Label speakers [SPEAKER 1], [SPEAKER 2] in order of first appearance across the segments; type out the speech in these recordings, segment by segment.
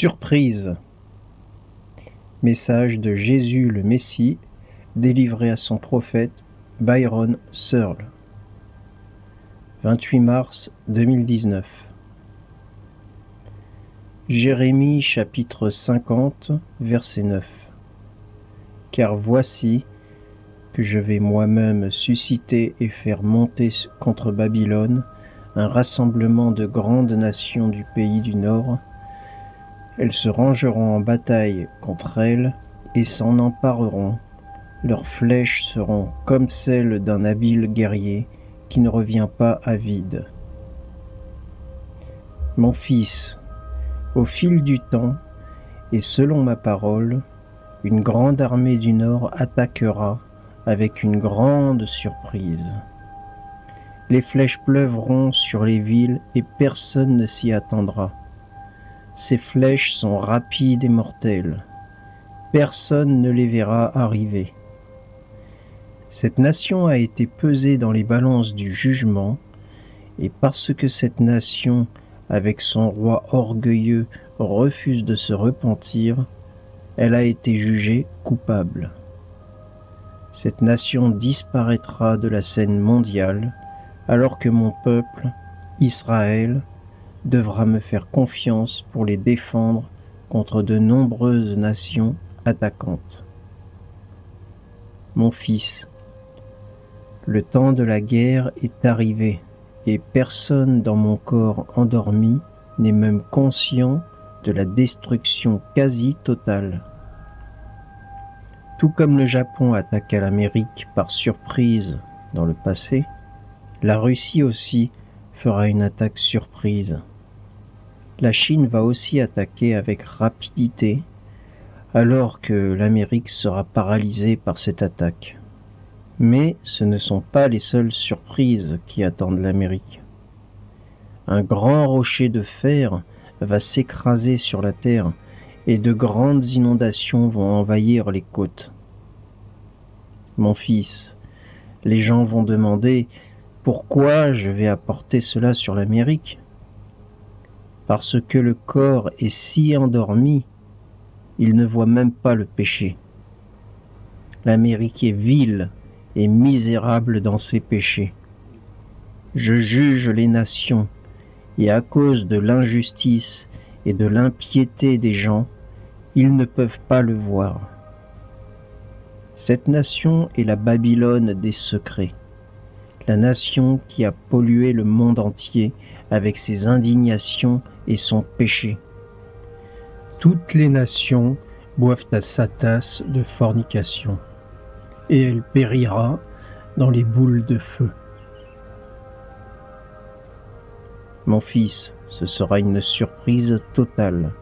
[SPEAKER 1] Surprise. Message de Jésus le Messie, délivré à son prophète Byron Searle. 28 mars 2019. Jérémie chapitre 50, verset 9. Car voici que je vais moi-même susciter et faire monter contre Babylone un rassemblement de grandes nations du pays du Nord. Elles se rangeront en bataille contre elle et s'en empareront. Leurs flèches seront comme celles d'un habile guerrier qui ne revient pas à vide. Mon fils, au fil du temps, et selon ma parole, une grande armée du Nord attaquera avec une grande surprise. Les flèches pleuvront sur les villes et personne ne s'y attendra. Ces flèches sont rapides et mortelles. Personne ne les verra arriver. Cette nation a été pesée dans les balances du jugement, et parce que cette nation, avec son roi orgueilleux, refuse de se repentir, elle a été jugée coupable. Cette nation disparaîtra de la scène mondiale, alors que mon peuple, Israël, devra me faire confiance pour les défendre contre de nombreuses nations attaquantes. Mon fils, le temps de la guerre est arrivé, et personne dans mon corps endormi n'est même conscient de la destruction quasi totale. Tout comme le Japon attaqua l'Amérique par surprise dans le passé, la Russie aussi fera une attaque surprise. La Chine va aussi attaquer avec rapidité, alors que l'Amérique sera paralysée par cette attaque. Mais ce ne sont pas les seules surprises qui attendent l'Amérique. Un grand rocher de fer va s'écraser sur la terre et de grandes inondations vont envahir les côtes. Mon fils, les gens vont demander « Pourquoi je vais apporter cela sur l'Amérique ?» Parce que le corps est si endormi, il ne voit même pas le péché. L'Amérique est vile et misérable dans ses péchés. Je juge les nations, et à cause de l'injustice et de l'impiété des gens, ils ne peuvent pas le voir. Cette nation est la Babylone des secrets, la nation qui a pollué le monde entier avec ses indignations et son péché. Toutes les nations boivent à sa tasse de fornication, et elle périra dans les boules de feu. Mon fils, ce sera une surprise totale,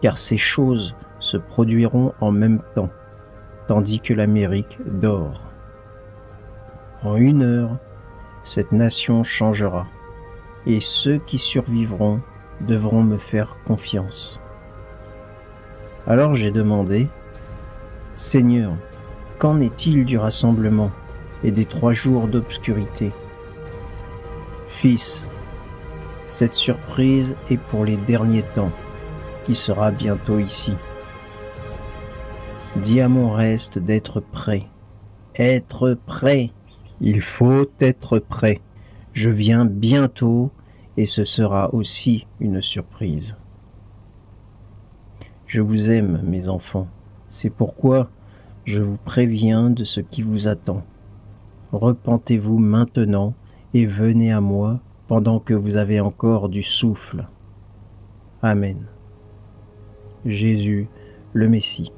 [SPEAKER 1] car ces choses se produiront en même temps, tandis que l'Amérique dort. En 1 heure, cette nation changera, et ceux qui survivront devront me faire confiance. Alors j'ai demandé, « Seigneur, qu'en est-il du rassemblement et des 3 jours d'obscurité ?» Fils, cette surprise est pour les derniers temps, qui sera bientôt ici. Dis à mon reste d'être prêt. Être prêt. Il faut être prêt. Je viens bientôt et ce sera aussi une surprise. Je vous aime, mes enfants. C'est pourquoi je vous préviens de ce qui vous attend. Repentez-vous maintenant et venez à moi pendant que vous avez encore du souffle. Amen. Jésus, le Messie.